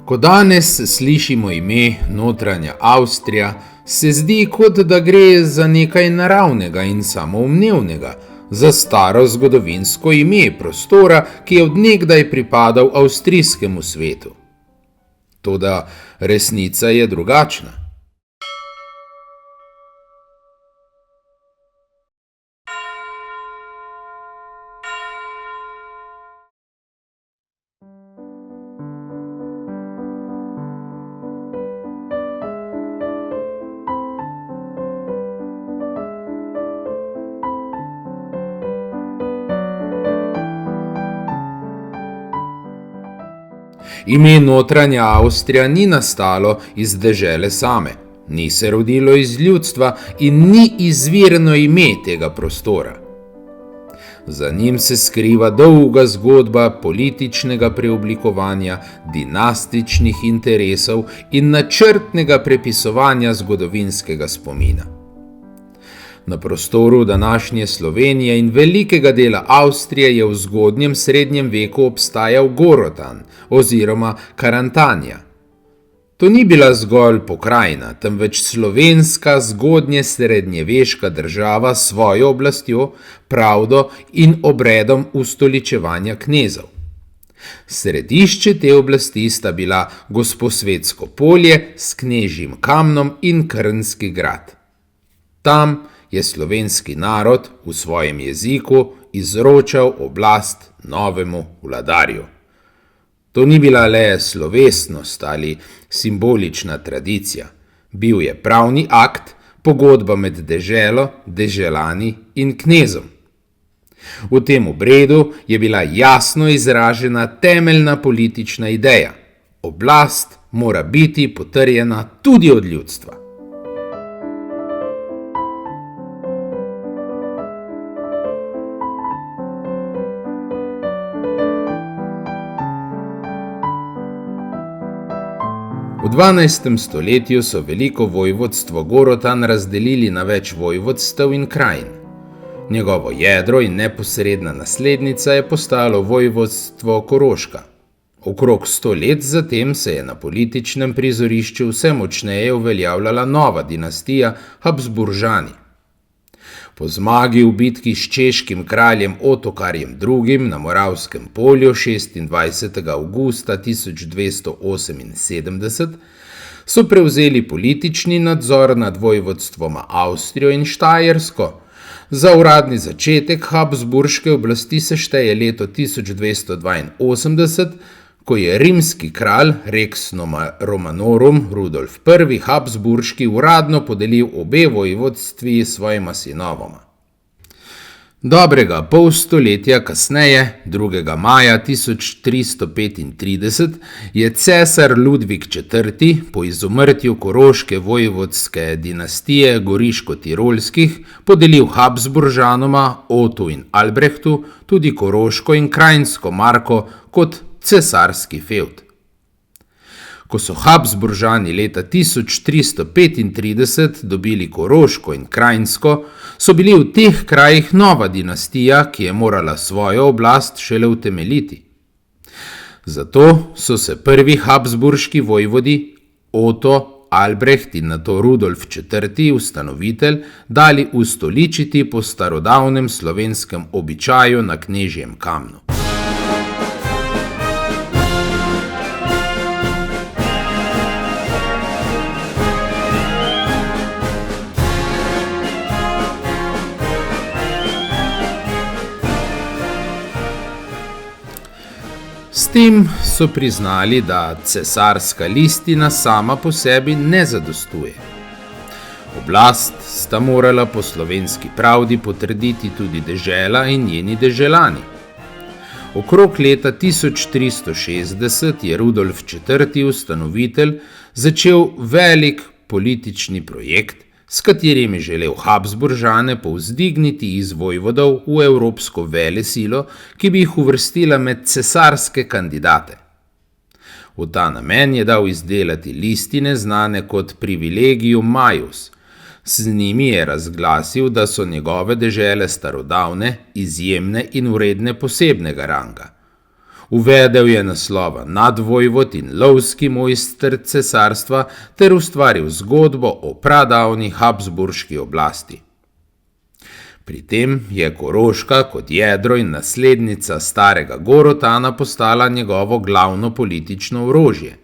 Ko danes slišimo ime Notranja Avstrija, se zdi, kot da gre za nekaj naravnega in samoumevnega, za staro zgodovinsko ime prostora, ki je od nekdaj pripadal avstrijskemu svetu. Toda resnica je drugačna. Ime Notranja Avstrija ni nastalo iz dežele same, ni se rodilo iz ljudstva in ni izvirno ime tega prostora. Za njim se skriva dolga zgodba političnega preoblikovanja, dinastičnih interesov in načrtnega prepisovanja zgodovinskega spomina. Na prostoru današnje Slovenije in velikega dela Avstrije je v zgodnjem srednjem veku obstajal Gorotan oziroma Karantanja. To ni bila zgolj pokrajina, temveč slovenska zgodnje srednjeveška država s svojo oblastjo, pravdo in obredom ustoličevanja knezov. Središče te oblasti sta bila Gosposvetsko polje s knežjim kamnom in Krnski grad. Tam je slovenski narod v svojem jeziku izročal oblast novemu vladarju. To ni bila le slovesnost ali simbolična tradicija. Bil je pravni akt, pogodba med deželo, deželani in knezom. V tem obredu je bila jasno izražena temeljna politična ideja. Oblast mora biti potrjena tudi od ljudstva. V 12. stoletju so veliko vojvodstvo Gorotan razdelili na več vojvodstev in krajin. Njegovo jedro in neposredna naslednica je postalo vojvodstvo Koroška. Okrog 100 let zatem se je na političnem prizorišču vse močneje uveljavljala nova dinastija Habsburžani. Po zmagi v bitki s češkim kraljem Otokarjem II. Na Moravskem polju 26. avgusta 1278 so prevzeli politični nadzor nad vojvodstvoma Avstrijo in Štajersko. Za uradni začetek Habsburške oblasti se šteje leto 1282, ko je rimski kralj Rex Romanorum Rudolf I. Habsburški uradno podelil obe vojvodstvi svojima sinovoma. Dobrega pol stoletja kasneje, 2. maja 1335, je cesar Ludvik IV. Po izumrtju koroške vojvodske dinastije Goriško-Tirolskih podelil Habsburžanoma Otu in Albrehtu tudi koroško in krajinsko marko kot cesarski fevd. Ko so Habsburžani leta 1335 dobili koroško in krajinsko, so bili v teh krajih nova dinastija, ki je morala svojo oblast šele utemeljiti. Zato so se prvi habsburški vojvodi Oto, Albreht in nato Rudolf IV. Ustanovitelj dali ustoličiti po starodavnem slovenskem običaju na knežjem kamnu. S tem so priznali, da cesarska listina sama po sebi ne zadostuje. Oblast sta morala po slovenski pravdi potrditi tudi dežela in njeni deželani. Okrog leta 1360 je Rudolf IV. Ustanovitelj začel velik politični projekt, s katerim je želel Habsburžane povzdigniti iz vojvodov v evropsko velesilo, ki bi jih uvrstila med cesarske kandidate. V ta namen je dal izdelati listine znane kot Privilegium Maius. Z njimi je razglasil, da so njegove dežele starodavne, izjemne in vredne posebnega ranga. Uvedel je naslova nadvojvod in lovski mojster cesarstva ter ustvaril zgodbo o pradavni habsburški oblasti. Pri tem je Koroška kot jedro in naslednica starega Gorotana postala njegovo glavno politično orožje.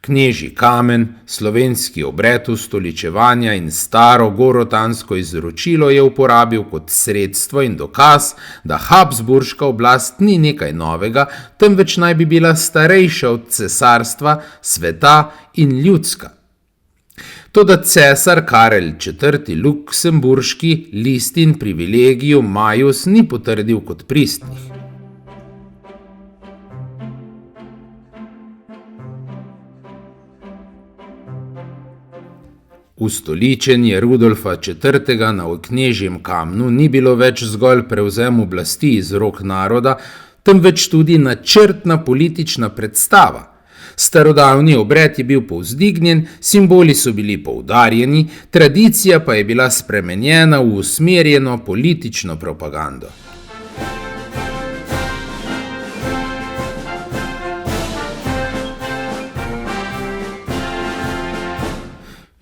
Knežji kamen, slovenski obred ustoličevanja in staro gorotansko izročilo je uporabil kot sredstvo in dokaz, da habsburška oblast ni nekaj novega, temveč naj bi bila starejša od cesarstva, sveta in ljudska. Toda cesar Karel IV. Luksemburški listin privilegiju Majus ni potrdil kot pristnih. Ustoličenje Rudolfa IV. Na knežjem kamnu ni bilo več zgolj prevzem oblasti iz rok naroda, temveč tudi načrtna politična predstava. Starodavni obred je bil povzdignjen, simboli so bili poudarjeni, tradicija pa je bila spremenjena v usmerjeno politično propagando.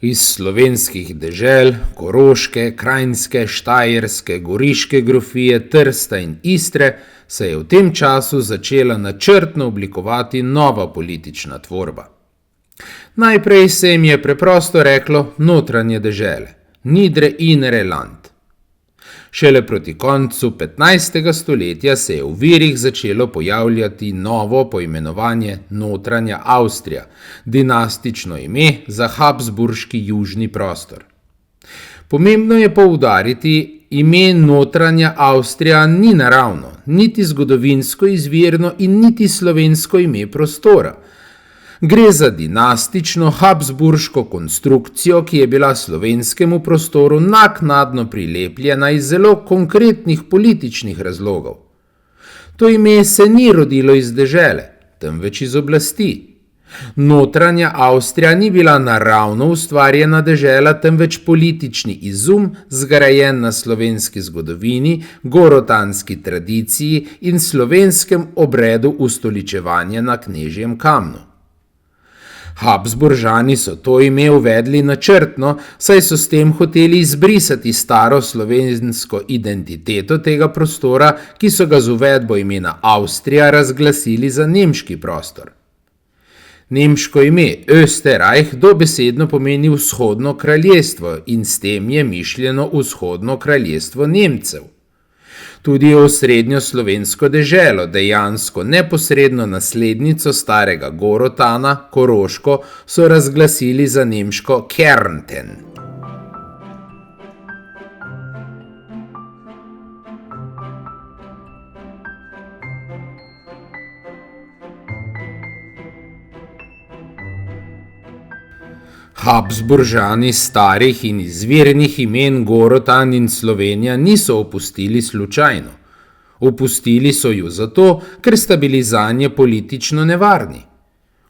Iz slovenskih dežel, Koroške, Kranjske, Štajerske, Goriške grofije, Trsta in Istre se je v tem času začela načrtno oblikovati nova politična tvorba. Najprej se jim je preprosto reklo notranje dežele, Nidre inere land. Šele proti koncu 15. stoletja se je v virih začelo pojavljati novo poimenovanje Notranja Avstrija, dinastično ime za habsburški južni prostor. Pomembno je poudariti, ime Notranja Avstrija ni naravno, niti zgodovinsko izvirno in niti slovensko ime prostora. Gre za dinastično habsburško konstrukcijo, ki je bila slovenskemu prostoru naknadno prilepljena iz zelo konkretnih političnih razlogov. To ime se ni rodilo iz dežele, temveč iz oblasti. Notranja Avstrija ni bila naravno ustvarjena dežela, temveč politični izum, zgrajen na slovenski zgodovini, gorotanski tradiciji in slovenskem obredu ustoličevanja na knežjem kamnu. Habsburžani so to ime uvedli načrtno, saj so s tem hoteli izbrisati staro slovensko identiteto tega prostora, ki so ga z uvedbo imena Avstrija razglasili za nemški prostor. Nemško ime Österreich dobesedno pomeni vzhodno kraljestvo in s tem je mišljeno vzhodno kraljestvo Nemcev. Tudi osrednjo slovensko deželo, dejansko neposredno naslednico starega Gorotana, Koroško, so razglasili za nemško Kärnten. Habsburžani starih in izvirnih imen Gorotan in Slovenija niso opustili slučajno. Opustili so ju zato, ker sta bili zanje politično nevarni.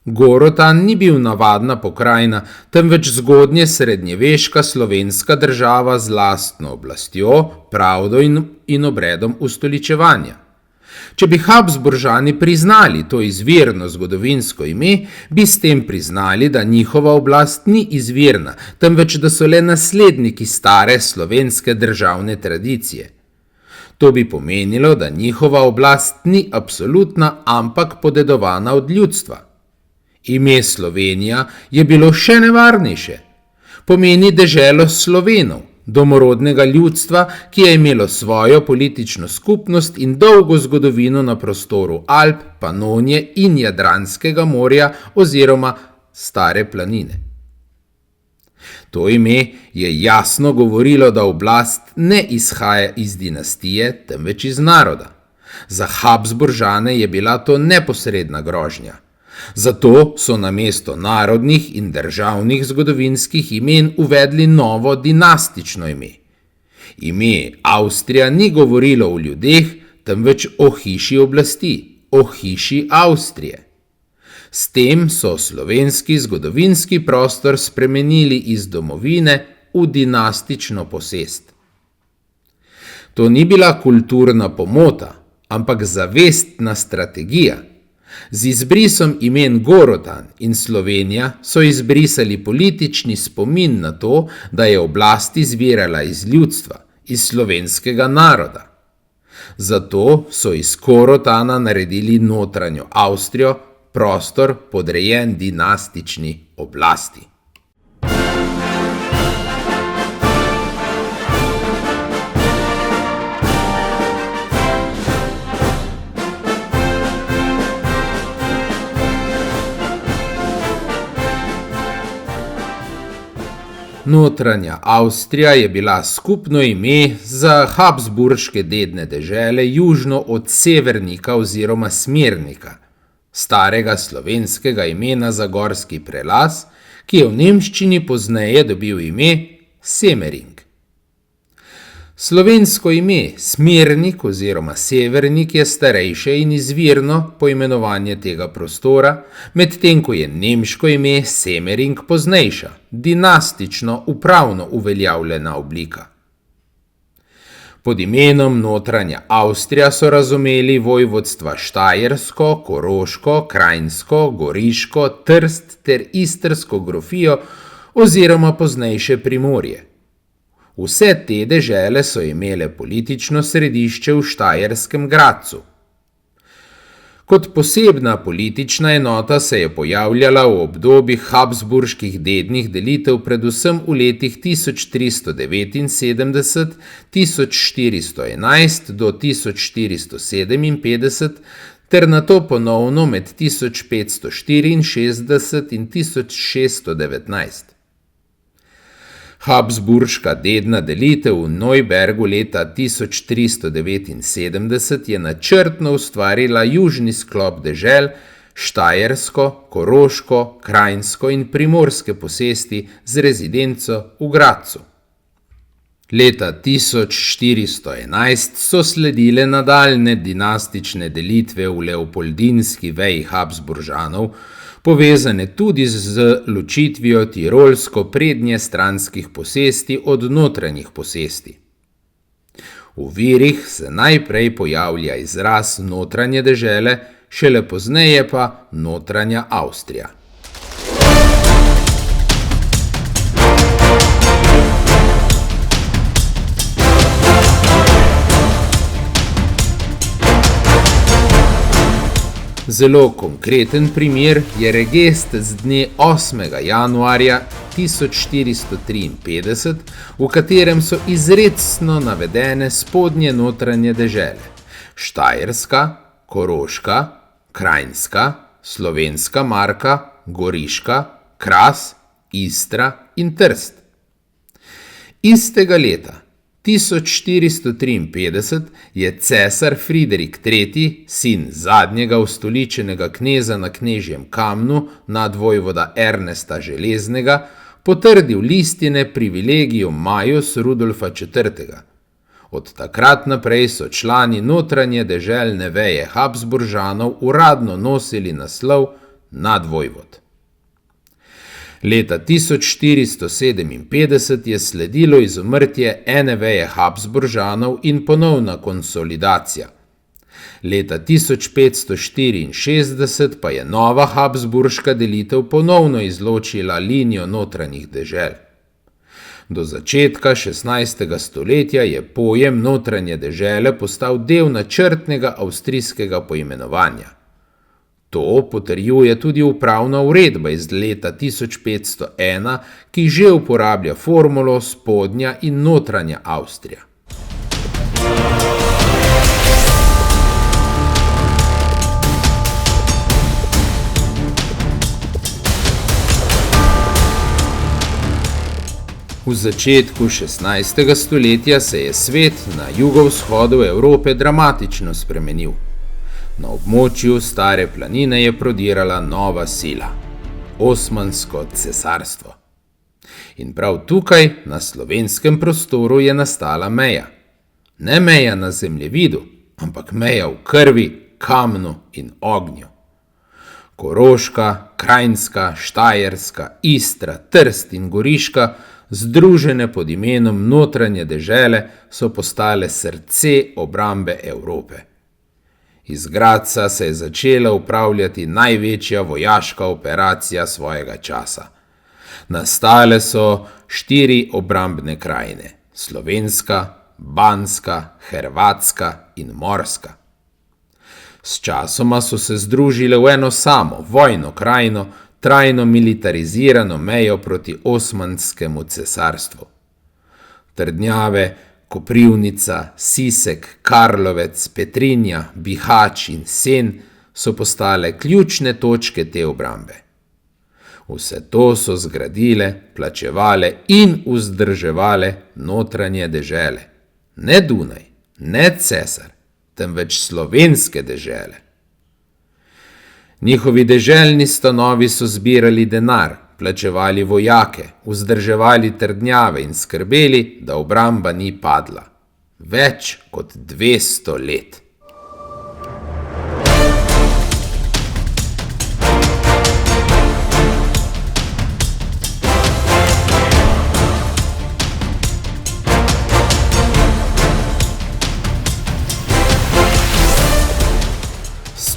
Gorotan ni bil navadna pokrajina, temveč zgodnje srednjeveška slovenska država z lastno oblastjo, pravdo in obredom ustoličevanja. Če bi Habsburžani priznali to izvirno zgodovinsko ime, bi s tem priznali, da njihova oblast ni izvirna, temveč da so le nasledniki stare slovenske državne tradicije. To bi pomenilo, da njihova oblast ni absolutna, ampak podedovana od ljudstva. Ime Slovenija je bilo še nevarnejše. Pomeni deželo Slovenov, domorodnega ljudstva, ki je imelo svojo politično skupnost in dolgo zgodovino na prostoru Alp, Panonije in Jadranskega morja oziroma Stare planine. To ime je jasno govorilo, da oblast ne izhaja iz dinastije, temveč iz naroda. Za Habsburžane je bila to neposredna grožnja. Zato so namesto narodnih in državnih zgodovinskih imen uvedli novo dinastično ime. Ime Avstrija ni govorilo o ljudeh, temveč o hiši oblasti, o hiši Avstrije. S tem so slovenski zgodovinski prostor spremenili iz domovine v dinastično posest. To ni bila kulturna pomota, ampak zavestna strategija. Z izbrisom imen Gorotan in Slovenija so izbrisali politični spomin na to, da je oblast izvirala iz ljudstva, iz slovenskega naroda. Zato so iz Korotana naredili notranjo Avstrijo, prostor podrejen dinastični oblasti. Notranja Avstrija je bila skupno ime za habsburške dedne dežele južno od Severnika oziroma Smernika, starega slovenskega imena za gorski prelaz, ki je v nemščini pozneje dobil ime Semering. Slovensko ime Smernik oziroma Severnik je starejše in izvirno poimenovanje tega prostora, medtem ko je nemško ime Semering poznejša, dinastično upravno uveljavljena oblika. Pod imenom Notranja Avstrija so razumeli vojvodstva Štajersko, Koroško, Krajinsko, Goriško, Trst ter Istrsko grofijo oziroma poznejše Primorje. Vse te dežele so imele politično središče v Štajerskem Gradcu. Kot posebna politična enota se je pojavljala v obdobjih habsburških dednih delitev predvsem v letih 1379, 1411 do 1457 ter nato ponovno med 1564 in 1619. Habsburška dedna delitev v Neubergu leta 1379 je načrtno ustvarila južni sklop dežel, Štajersko, Koroško, Krajinsko in Primorske posesti z rezidenco v Gradcu. Leta 1411 so sledile nadaljne dinastične delitve v leopoldinski veji Habsburžanov, povezane tudi z ločitvijo tirolsko-prednjestranskih posesti od notranjih posesti. V virih se najprej pojavlja izraz notranje dežele, šele pozneje pa Notranja Avstrija. Zelo konkreten primer je regest z dne 8. januarja 1453, v katerem so izrecno navedene spodnje notranje dežele: Štajerska, Koroška, Krajinska, Slovenska marka, Goriška, Kras, Istra in Trst. Istega leta 1453 je cesar Friderik III., sin zadnjega ustoličenega kneza na Knežjem Kamnu, nadvojvoda Ernesta Železnega, potrdil listine privilegium majus Rudolfa IV. Od takrat naprej so člani notranje deželne veje Habsburžanov uradno nosili naslov nadvojvod. Leta 1457 je sledilo izumrtje ene veje Habsburžanov in ponovna konsolidacija. Leta 1564 pa je nova habsburška delitev ponovno izločila linijo notranjih dežel. Do začetka 16. stoletja je pojem notranje dežele postal del načrtnega avstrijskega poimenovanja. To potrjuje tudi upravna uredba iz leta 1501, ki že uporablja formulo spodnja in notranja Avstrija. V začetku 16. stoletja se je svet na jugovzhodu Evrope dramatično spremenil. Na območju Stare planine je prodirala nova sila – Osmansko cesarstvo. In prav tukaj, na slovenskem prostoru, je nastala meja. Ne meja na zemljevidu, ampak meja v krvi, kamnu in ognju. Koroška, Krajinska, Štajerska, Istra, Trst in Goriška, združene pod imenom notranje dežele, so postale srce obrambe Evrope. Iz Gradca se je začela upravljati največja vojaška operacija svojega časa. Nastale so 4 obrambne krajine: Slovenska, Banska, Hrvatska in Morska. Sčasoma so se združile v eno samo vojno krajino, trajno militarizirano mejo proti Osmanskemu cesarstvu. Trdnjave, Koprivnica, Sisek, Karlovec, Petrinja, Bihać in Sen so postale ključne točke te obrambe. Vse to so zgradile, plačevale in vzdrževale notranje dežele. Ne Dunaj, ne cesar, temveč slovenske dežele. Njihovi deželni stanovi so zbirali denar, plačevali vojake, vzdrževali trdnjave in skrbeli, da obramba ni padla. Več kot 200 let.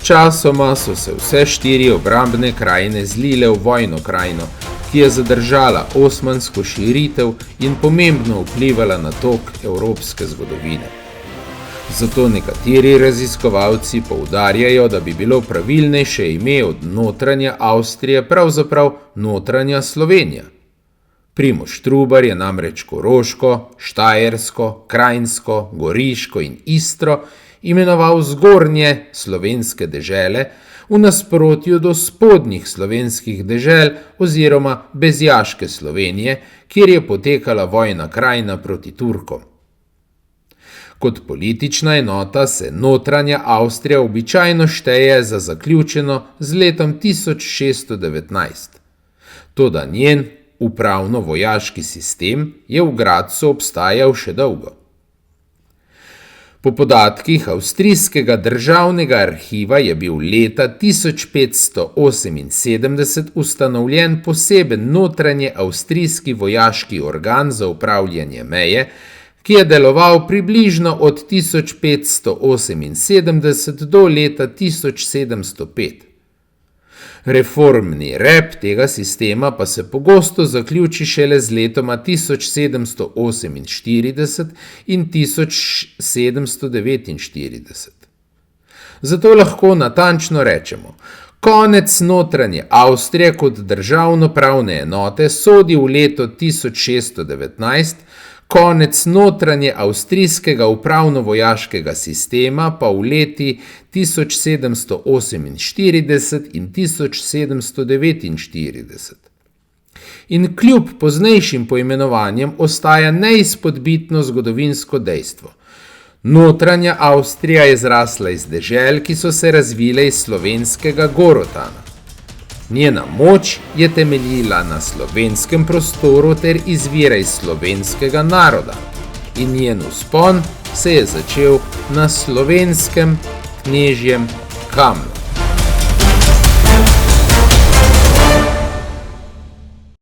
Sčasoma so se vse 4 obrambne krajine zlile v vojno krajino, ki je zadržala osmansko širitev in pomembno vplivala na tok evropske zgodovine. Zato nekateri raziskovalci poudarjajo, da bi bilo pravilnejše ime od notranja Avstrije pravzaprav notranja Slovenija. Primož Trubar je namreč Koroško, Štajersko, Krajinsko, Goriško in Istro imenoval zgornje slovenske dežele v nasprotju do spodnjih slovenskih dežel oziroma bezjaške Slovenije, kjer je potekala vojna krajina proti Turkom. Kot politična enota se notranja Avstrija običajno šteje za zaključeno z letom 1619. Toda njen upravno-vojaški sistem je v Gradcu obstajal še dolgo. Po podatkih Avstrijskega državnega arhiva je bil leta 1578 ustanovljen poseben notranje avstrijski vojaški organ za upravljanje meje, ki je deloval približno od 1578 do leta 1705. Reformni rep tega sistema pa se pogosto zaključi šele z letoma 1748 in 1749. Zato lahko natančno rečemo, konec notranje Avstrije kot državno-pravne enote sodi v leto 1619, konec notranje avstrijskega upravno-vojaškega sistema pa v leti 1748 in 1749. In kljub poznejšim poimenovanjem ostaja neizpodbitno zgodovinsko dejstvo. Notranja Avstrija je zrasla iz dežel, ki so se razvile iz slovenskega Gorotana. Njena moč je temeljila na slovenskem prostoru ter izvira iz slovenskega naroda in njen vzpon se je začel na slovenskem knežjem kamnu.